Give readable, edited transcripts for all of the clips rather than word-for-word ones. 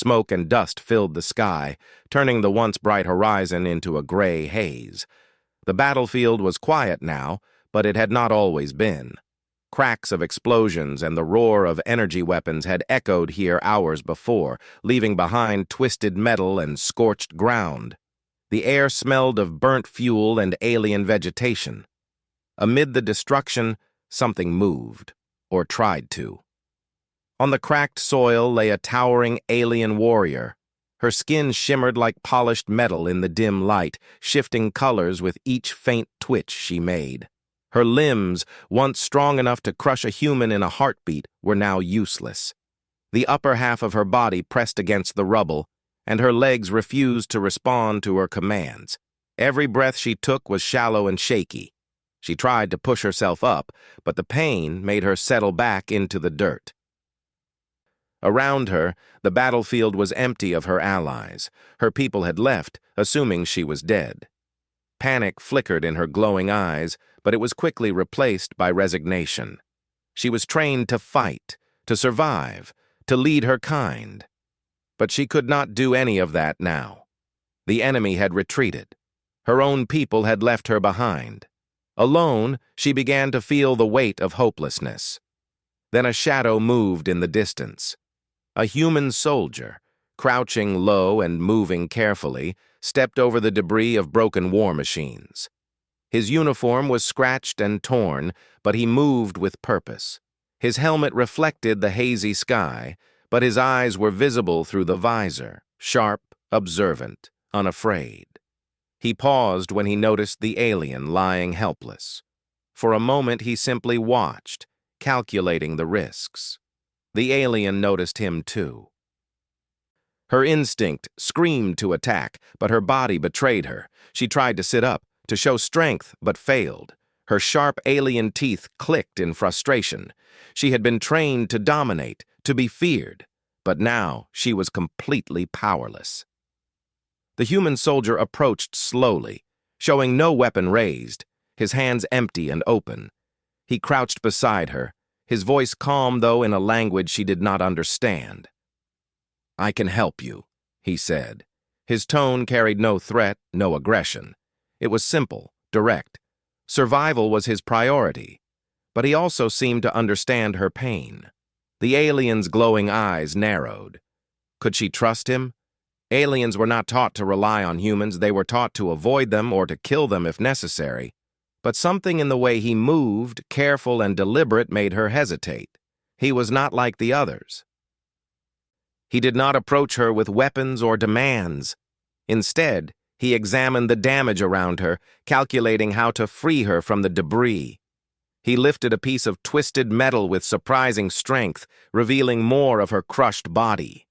Smoke and dust filled the sky, turning the once bright horizon into a gray haze. The battlefield was quiet now, but it had not always been. Cracks of explosions and the roar of energy weapons had echoed here hours before, leaving behind twisted metal and scorched ground. The air smelled of burnt fuel and alien vegetation. Amid the destruction, something moved, or tried to. On the cracked soil lay a towering alien warrior. Her skin shimmered like polished metal in the dim light, shifting colors with each faint twitch she made. Her limbs, once strong enough to crush a human in a heartbeat, were now useless. The upper half of her body pressed against the rubble, and her legs refused to respond to her commands. Every breath she took was shallow and shaky. She tried to push herself up, but the pain made her settle back into the dirt. Around her, the battlefield was empty of her allies. Her people had left, assuming she was dead. Panic flickered in her glowing eyes, but it was quickly replaced by resignation. She was trained to fight, to survive, to lead her kind. But she could not do any of that now. The enemy had retreated. Her own people had left her behind. Alone, she began to feel the weight of hopelessness. Then a shadow moved in the distance. A human soldier, crouching low and moving carefully, stepped over the debris of broken war machines. His uniform was scratched and torn, but he moved with purpose. His helmet reflected the hazy sky, but his eyes were visible through the visor, sharp, observant, unafraid. He paused when he noticed the alien lying helpless. For a moment he simply watched, calculating the risks. The alien noticed him too. Her instinct screamed to attack, but her body betrayed her. She tried to sit up, to show strength, but failed. Her sharp alien teeth clicked in frustration. She had been trained to dominate, to be feared, but now she was completely powerless. The human soldier approached slowly, showing no weapon raised, his hands empty and open. He crouched beside her, his voice calm though in a language she did not understand. "I can help you," he said. His tone carried no threat, no aggression. It was simple, direct. Survival was his priority, but he also seemed to understand her pain. The alien's glowing eyes narrowed. Could she trust him? Aliens were not taught to rely on humans, they were taught to avoid them or to kill them if necessary. But something in the way he moved, careful and deliberate, made her hesitate. He was not like the others. He did not approach her with weapons or demands. Instead, he examined the damage around her, calculating how to free her from the debris. He lifted a piece of twisted metal with surprising strength, revealing more of her crushed body.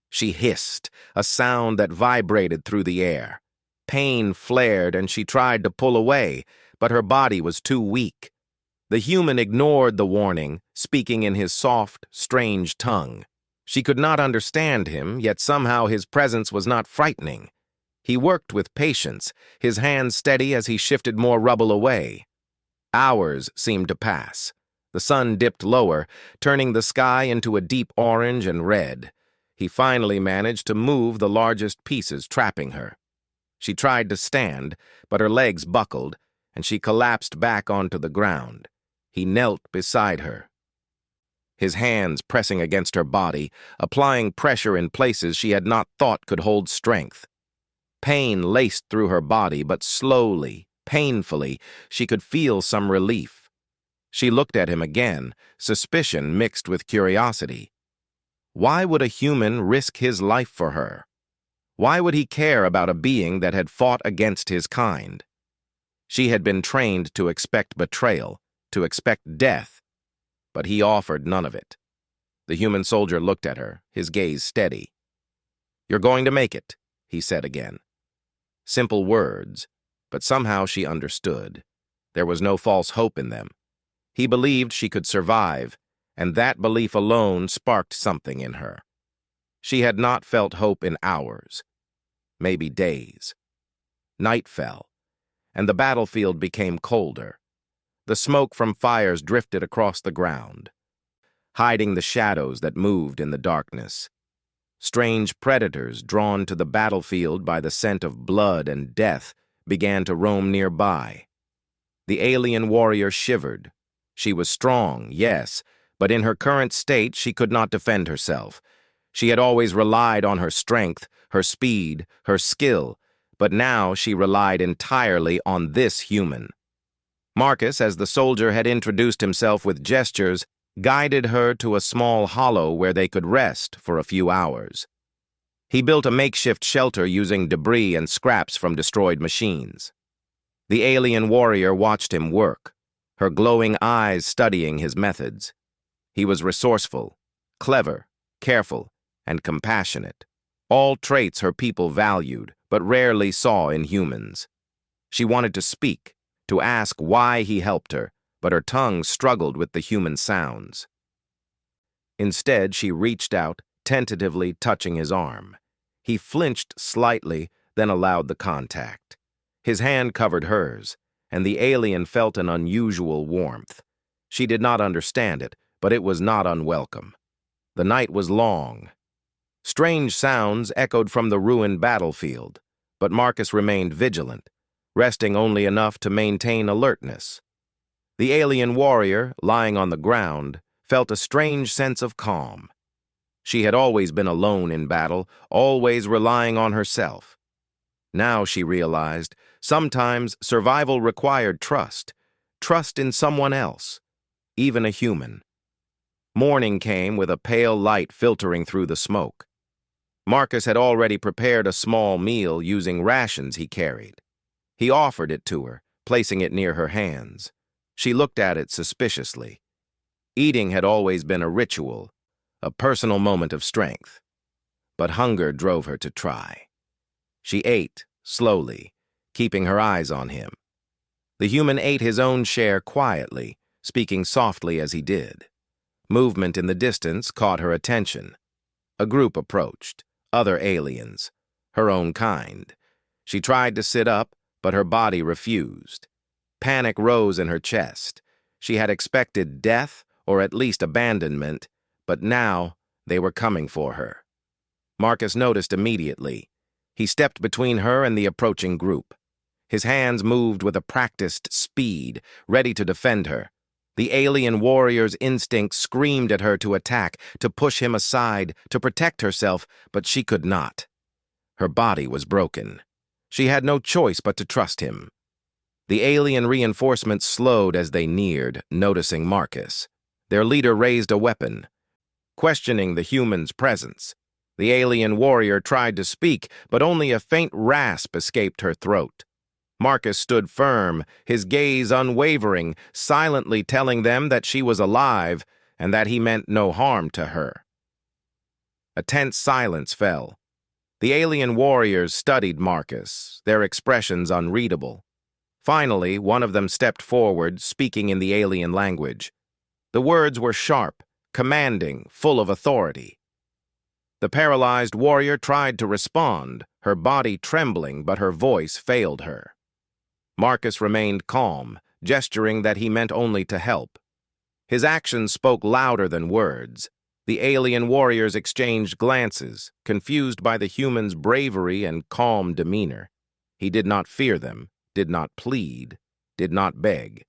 She hissed, a sound that vibrated through the air. Pain flared and she tried to pull away, but her body was too weak. The human ignored the warning, speaking in his soft, strange tongue. She could not understand him, yet somehow his presence was not frightening. He worked with patience, his hands steady as he shifted more rubble away. Hours seemed to pass. The sun dipped lower, turning the sky into a deep orange and red. He finally managed to move the largest pieces, trapping her. She tried to stand, but her legs buckled, and she collapsed back onto the ground. He knelt beside her, his hands pressing against her body, applying pressure in places she had not thought could hold strength. Pain laced through her body, but slowly, painfully, she could feel some relief. She looked at him again, suspicion mixed with curiosity. Why would a human risk his life for her? Why would he care about a being that had fought against his kind? She had been trained to expect betrayal, to expect death, but he offered none of it. The human soldier looked at her, his gaze steady. "You're going to make it," he said again. Simple words, but somehow she understood. There was no false hope in them. He believed she could survive, and that belief alone sparked something in her. She had not felt hope in hours, maybe days. Night fell, and the battlefield became colder. The smoke from fires drifted across the ground, hiding the shadows that moved in the darkness. Strange predators, drawn to the battlefield by the scent of blood and death, began to roam nearby. The alien warrior shivered. She was strong, yes, but in her current state she could not defend herself. She had always relied on her strength, her speed, her skill, but now she relied entirely on this human. Marcus, as the soldier had introduced himself with gestures, guided her to a small hollow where they could rest for a few hours. He built a makeshift shelter using debris and scraps from destroyed machines. The alien warrior watched him work, her glowing eyes studying his methods. He was resourceful, clever, careful, and compassionate, all traits her people valued but rarely saw in humans. She wanted to speak, to ask why he helped her, but her tongue struggled with the human sounds. Instead, she reached out, tentatively touching his arm. He flinched slightly, then allowed the contact. His hand covered hers, and the alien felt an unusual warmth. She did not understand it, but it was not unwelcome. The night was long. Strange sounds echoed from the ruined battlefield, but Marcus remained vigilant, resting only enough to maintain alertness. The alien warrior, lying on the ground, felt a strange sense of calm. She had always been alone in battle, always relying on herself. Now she realized, sometimes survival required trust in someone else, even a human. Morning came with a pale light filtering through the smoke. Marcus had already prepared a small meal using rations he carried. He offered it to her, placing it near her hands. She looked at it suspiciously. Eating had always been a ritual, a personal moment of strength. But hunger drove her to try. She ate, slowly, keeping her eyes on him. The human ate his own share quietly, speaking softly as he did. Movement in the distance caught her attention. A group approached, other aliens, her own kind. She tried to sit up, but her body refused. Panic rose in her chest. She had expected death, or at least abandonment, but now they were coming for her. Marcus noticed immediately. He stepped between her and the approaching group. His hands moved with a practiced speed, ready to defend her. The alien warrior's instinct screamed at her to attack, to push him aside, to protect herself, but she could not. Her body was broken. She had no choice but to trust him. The alien reinforcements slowed as they neared, noticing Marcus. Their leader raised a weapon, questioning the human's presence. The alien warrior tried to speak, but only a faint rasp escaped her throat. Marcus stood firm, his gaze unwavering, silently telling them that she was alive and that he meant no harm to her. A tense silence fell. The alien warriors studied Marcus, their expressions unreadable. Finally, one of them stepped forward, speaking in the alien language. The words were sharp, commanding, full of authority. The paralyzed warrior tried to respond, her body trembling, but her voice failed her. Marcus remained calm, gesturing that he meant only to help. His actions spoke louder than words. The alien warriors exchanged glances, confused by the human's bravery and calm demeanor. He did not fear them, did not plead, did not beg.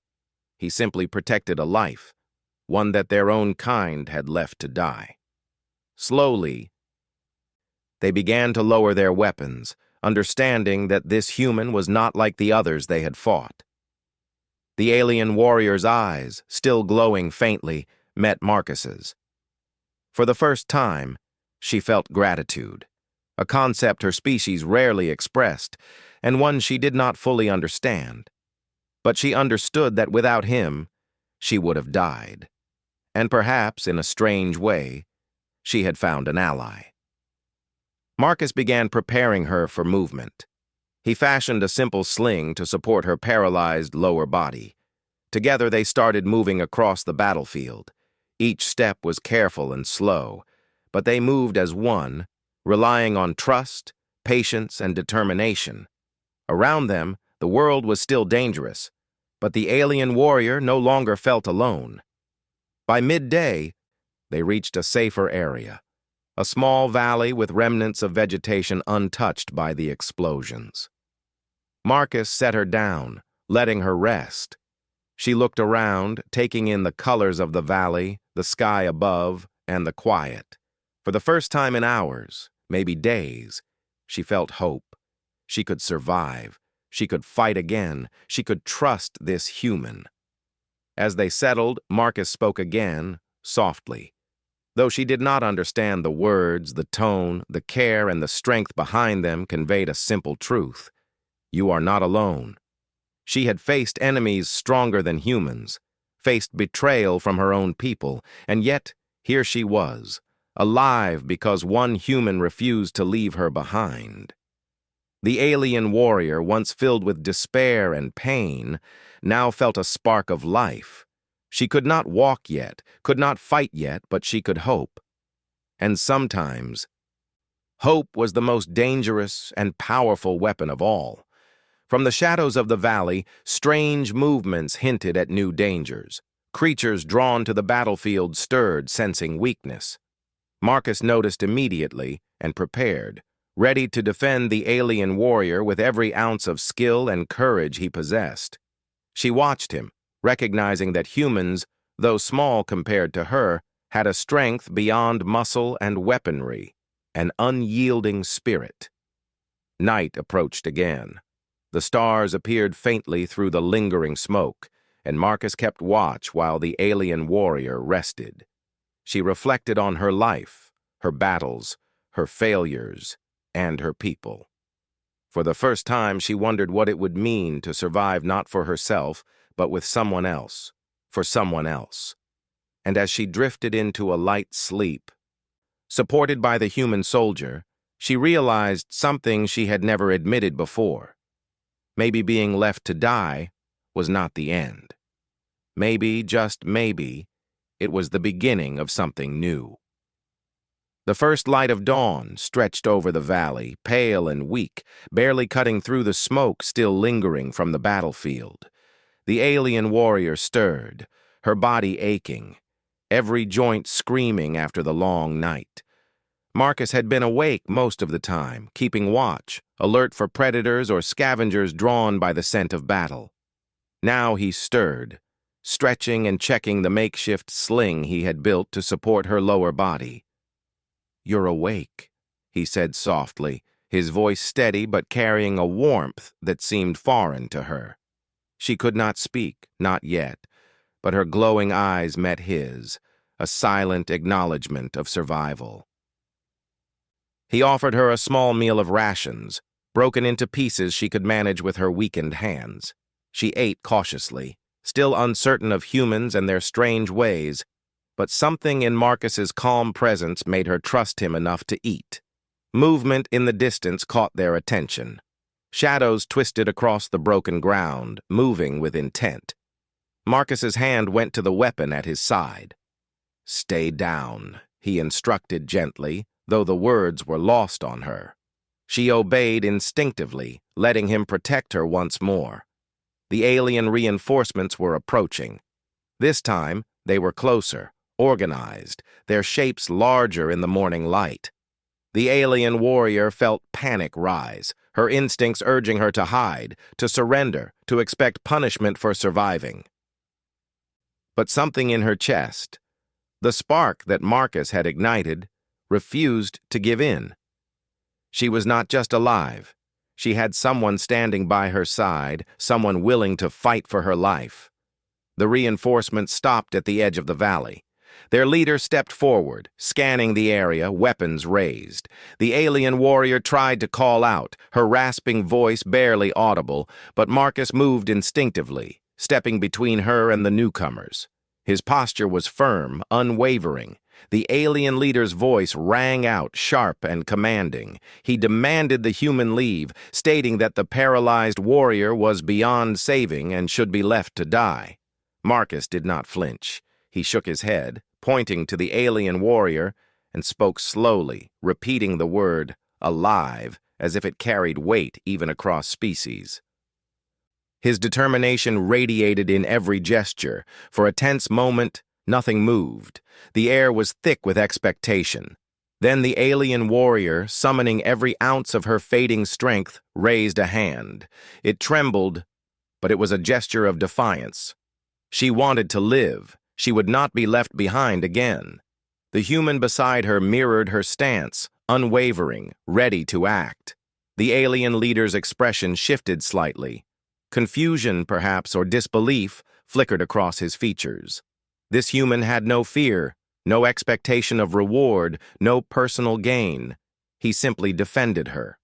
He simply protected a life, one that their own kind had left to die. Slowly, they began to lower their weapons, understanding that this human was not like the others they had fought. The alien warrior's eyes, still glowing faintly, met Marcus's. For the first time, she felt gratitude, a concept her species rarely expressed, and one she did not fully understand. But she understood that without him, she would have died. And perhaps, in a strange way, she had found an ally. Marcus began preparing her for movement. He fashioned a simple sling to support her paralyzed lower body. Together they started moving across the battlefield. Each step was careful and slow, but they moved as one, relying on trust, patience, and determination. Around them, the world was still dangerous, but the alien warrior no longer felt alone. By midday, they reached a safer area, a small valley with remnants of vegetation untouched by the explosions. Marcus set her down, letting her rest. She looked around, taking in the colors of the valley, the sky above, and the quiet. For the first time in hours, maybe days, she felt hope. She could survive. She could fight again. She could trust this human. As they settled, Marcus spoke again, softly. Though she did not understand the words, the tone, the care, and the strength behind them conveyed a simple truth. You are not alone. She had faced enemies stronger than humans, faced betrayal from her own people, and yet here she was, alive because one human refused to leave her behind. The alien warrior, once filled with despair and pain, now felt a spark of life. She could not walk yet, could not fight yet, but she could hope. And sometimes, hope was the most dangerous and powerful weapon of all. From the shadows of the valley, strange movements hinted at new dangers. Creatures drawn to the battlefield stirred, sensing weakness. Marcus noticed immediately and prepared, ready to defend the alien warrior with every ounce of skill and courage he possessed. She watched him, recognizing that humans, though small compared to her, had a strength beyond muscle and weaponry, an unyielding spirit. Night approached again. The stars appeared faintly through the lingering smoke, and Marcus kept watch while the alien warrior rested. She reflected on her life, her battles, her failures, and her people. For the first time, she wondered what it would mean to survive not for herself, but with someone else, for someone else. And as she drifted into a light sleep, supported by the human soldier, she realized something she had never admitted before. Maybe being left to die was not the end. Maybe, just maybe, it was the beginning of something new. The first light of dawn stretched over the valley, pale and weak, barely cutting through the smoke still lingering from the battlefield. The alien warrior stirred, her body aching, every joint screaming after the long night. Marcus had been awake most of the time, keeping watch, alert for predators or scavengers drawn by the scent of battle. Now he stirred, stretching and checking the makeshift sling he had built to support her lower body. "You're awake," he said softly, his voice steady but carrying a warmth that seemed foreign to her. She could not speak, not yet, but her glowing eyes met his, a silent acknowledgement of survival. He offered her a small meal of rations, broken into pieces she could manage with her weakened hands. She ate cautiously, still uncertain of humans and their strange ways, but something in Marcus's calm presence made her trust him enough to eat. Movement in the distance caught their attention. Shadows twisted across the broken ground, moving with intent. Marcus's hand went to the weapon at his side. "Stay down," he instructed gently, though the words were lost on her. She obeyed instinctively, letting him protect her once more. The alien reinforcements were approaching. This time, they were closer, organized, their shapes larger in the morning light. The alien warrior felt panic rise, her instincts urging her to hide, to surrender, to expect punishment for surviving. But something in her chest, the spark that Marcus had ignited, refused to give in. She was not just alive. She had someone standing by her side, someone willing to fight for her life. The reinforcements stopped at the edge of the valley. Their leader stepped forward, scanning the area, weapons raised. The alien warrior tried to call out, her rasping voice barely audible, but Marcus moved instinctively, stepping between her and the newcomers. His posture was firm, unwavering. The alien leader's voice rang out, sharp and commanding. He demanded the human leave, stating that the paralyzed warrior was beyond saving and should be left to die. Marcus did not flinch. He shook his head, pointing to the alien warrior, and spoke slowly, repeating the word, alive, as if it carried weight even across species. His determination radiated in every gesture. For a tense moment, nothing moved. The air was thick with expectation. Then the alien warrior, summoning every ounce of her fading strength, raised a hand. It trembled, but it was a gesture of defiance. She wanted to live. She would not be left behind again. The human beside her mirrored her stance, unwavering, ready to act. The alien leader's expression shifted slightly. Confusion, perhaps, or disbelief flickered across his features. This human had no fear, no expectation of reward, no personal gain. He simply defended her.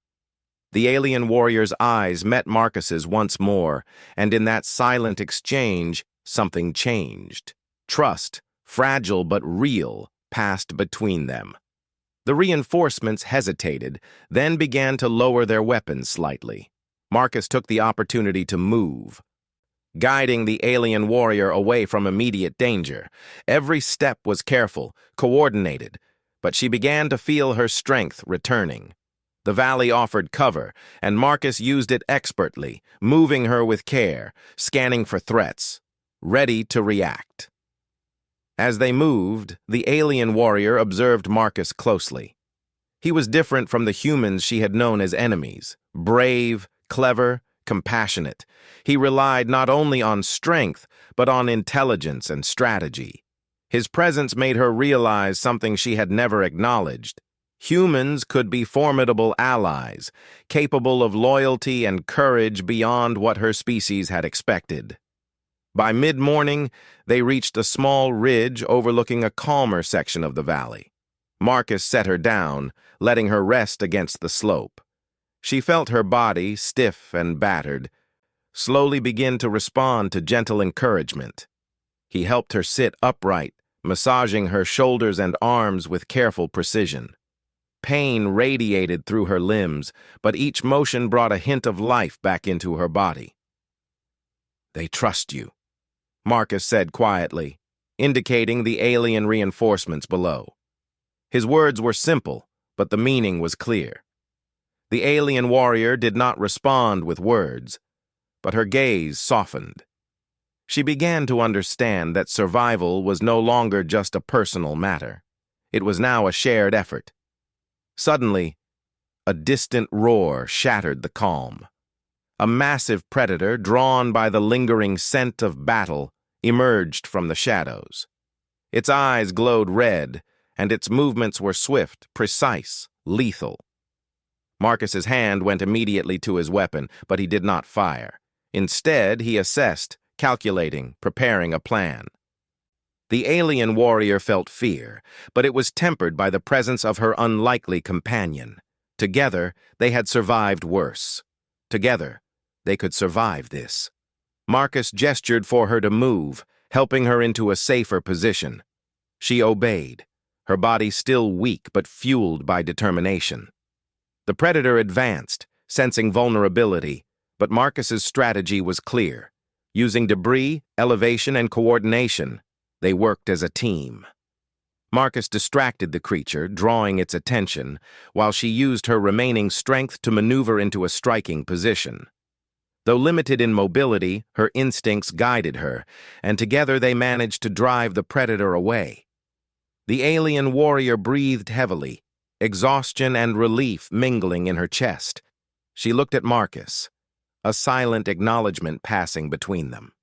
The alien warrior's eyes met Marcus's once more, and in that silent exchange, something changed. Trust, fragile but real, passed between them. The reinforcements hesitated, then began to lower their weapons slightly. Marcus took the opportunity to move, guiding the alien warrior away from immediate danger. Every step was careful, coordinated, but she began to feel her strength returning. The valley offered cover, and Marcus used it expertly, moving her with care, scanning for threats, ready to react. As they moved, the alien warrior observed Marcus closely. He was different from the humans she had known as enemies, brave, clever, compassionate. He relied not only on strength, but on intelligence and strategy. His presence made her realize something she had never acknowledged. Humans could be formidable allies, capable of loyalty and courage beyond what her species had expected. By mid-morning, they reached a small ridge overlooking a calmer section of the valley. Marcus set her down, letting her rest against the slope. She felt her body, stiff and battered, slowly begin to respond to gentle encouragement. He helped her sit upright, massaging her shoulders and arms with careful precision. Pain radiated through her limbs, but each motion brought a hint of life back into her body. "They trust you," Marcus said quietly, indicating the alien reinforcements below. His words were simple, but the meaning was clear. The alien warrior did not respond with words, but her gaze softened. She began to understand that survival was no longer just a personal matter. It was now a shared effort. Suddenly, a distant roar shattered the calm. A massive predator, drawn by the lingering scent of battle, emerged from the shadows. Its eyes glowed red, and its movements were swift, precise, lethal. Marcus's hand went immediately to his weapon, but he did not fire. Instead, he assessed, calculating, preparing a plan. The alien warrior felt fear, but it was tempered by the presence of her unlikely companion. Together, they had survived worse. Together, they could survive this. Marcus gestured for her to move, helping her into a safer position. She obeyed, her body still weak but fueled by determination. The predator advanced, sensing vulnerability, but Marcus's strategy was clear. Using debris, elevation, and coordination, they worked as a team. Marcus distracted the creature, drawing its attention, while she used her remaining strength to maneuver into a striking position. Though limited in mobility, her instincts guided her, and together they managed to drive the predator away. The alien warrior breathed heavily, exhaustion and relief mingling in her chest. She looked at Marcus, a silent acknowledgement passing between them.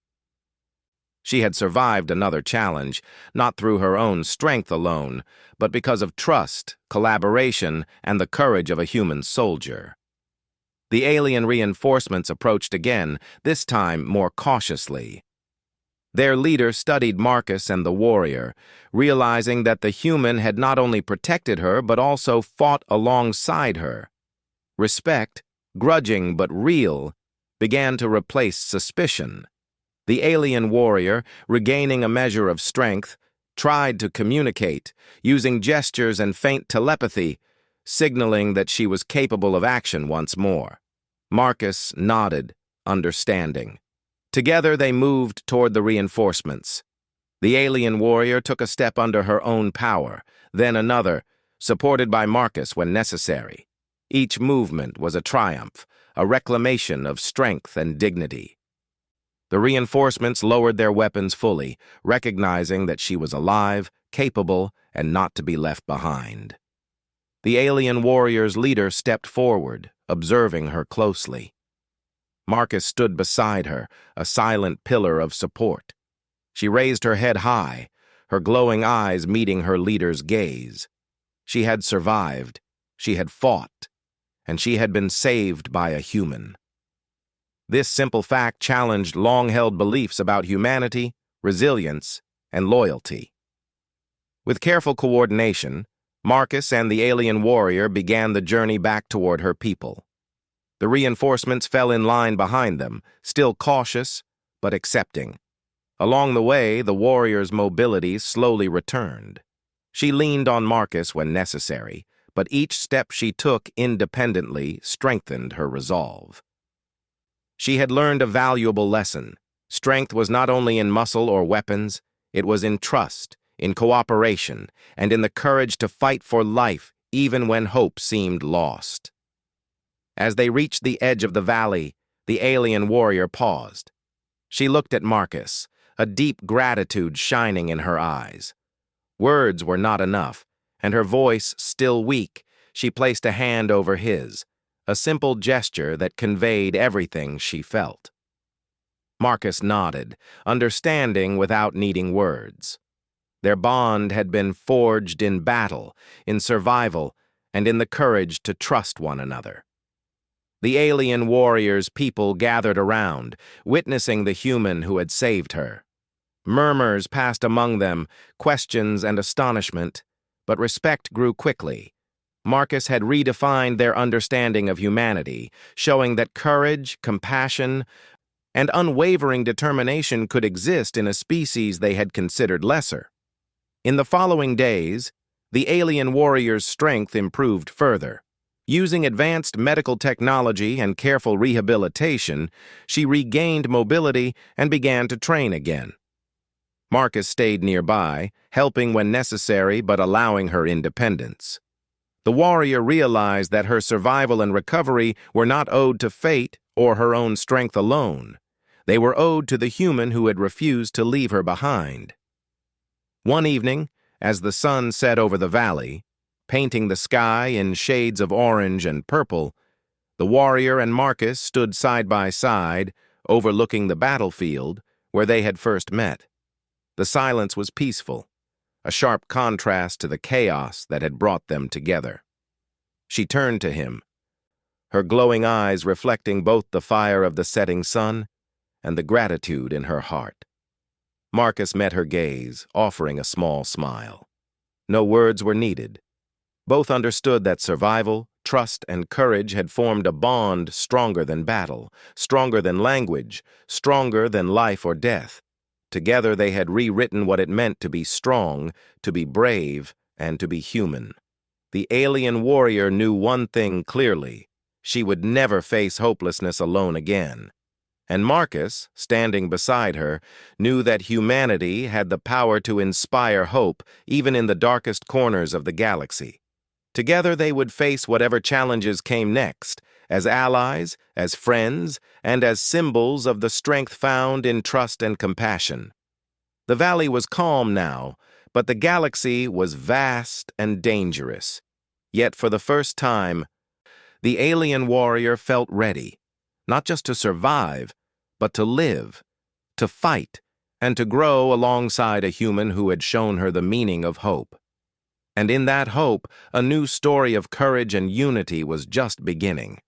She had survived another challenge, not through her own strength alone, but because of trust, collaboration, and the courage of a human soldier. The alien reinforcements approached again, this time more cautiously. Their leader studied Marcus and the warrior, realizing that the human had not only protected her but also fought alongside her. Respect, grudging but real, began to replace suspicion. The alien warrior, regaining a measure of strength, tried to communicate, using gestures and faint telepathy, signaling that she was capable of action once more. Marcus nodded, understanding. Together they moved toward the reinforcements. The alien warrior took a step under her own power, then another, supported by Marcus when necessary. Each movement was a triumph, a reclamation of strength and dignity. The reinforcements lowered their weapons fully, recognizing that she was alive, capable, and not to be left behind. The alien warrior's leader stepped forward, observing her closely. Marcus stood beside her, a silent pillar of support. She raised her head high, her glowing eyes meeting her leader's gaze. She had survived, she had fought, and she had been saved by a human. This simple fact challenged long-held beliefs about humanity, resilience, and loyalty. With careful coordination, Marcus and the alien warrior began the journey back toward her people. The reinforcements fell in line behind them, still cautious, but accepting. Along the way, the warrior's mobility slowly returned. She leaned on Marcus when necessary, but each step she took independently strengthened her resolve. She had learned a valuable lesson. Strength was not only in muscle or weapons, it was in trust, in cooperation, and in the courage to fight for life even when hope seemed lost. As they reached the edge of the valley, the alien warrior paused. She looked at Marcus, a deep gratitude shining in her eyes. Words were not enough, and her voice still weak, she placed a hand over his, a simple gesture that conveyed everything she felt. Marcus nodded, understanding without needing words. Their bond had been forged in battle, in survival, and in the courage to trust one another. The alien warrior's people gathered around, witnessing the human who had saved her. Murmurs passed among them, questions and astonishment, but respect grew quickly. Marcus had redefined their understanding of humanity, showing that courage, compassion, and unwavering determination could exist in a species they had considered lesser. In the following days, the alien warrior's strength improved further. Using advanced medical technology and careful rehabilitation, she regained mobility and began to train again. Marcus stayed nearby, helping when necessary but allowing her independence. The warrior realized that her survival and recovery were not owed to fate or her own strength alone. They were owed to the human who had refused to leave her behind. One evening, as the sun set over the valley, painting the sky in shades of orange and purple, the warrior and Marcus stood side by side, overlooking the battlefield where they had first met. The silence was peaceful, a sharp contrast to the chaos that had brought them together. She turned to him, her glowing eyes reflecting both the fire of the setting sun and the gratitude in her heart. Marcus met her gaze, offering a small smile. No words were needed. Both understood that survival, trust, and courage had formed a bond stronger than battle, stronger than language, stronger than life or death. Together they had rewritten what it meant to be strong, to be brave, and to be human. The alien warrior knew one thing clearly: she would never face hopelessness alone again. And Marcus, standing beside her, knew that humanity had the power to inspire hope even in the darkest corners of the galaxy. Together they would face whatever challenges came next, as allies, as friends, and as symbols of the strength found in trust and compassion. The valley was calm now, but the galaxy was vast and dangerous. Yet for the first time, the alien warrior felt ready, not just to survive, but to live, to fight, and to grow alongside a human who had shown her the meaning of hope. And in that hope, a new story of courage and unity was just beginning.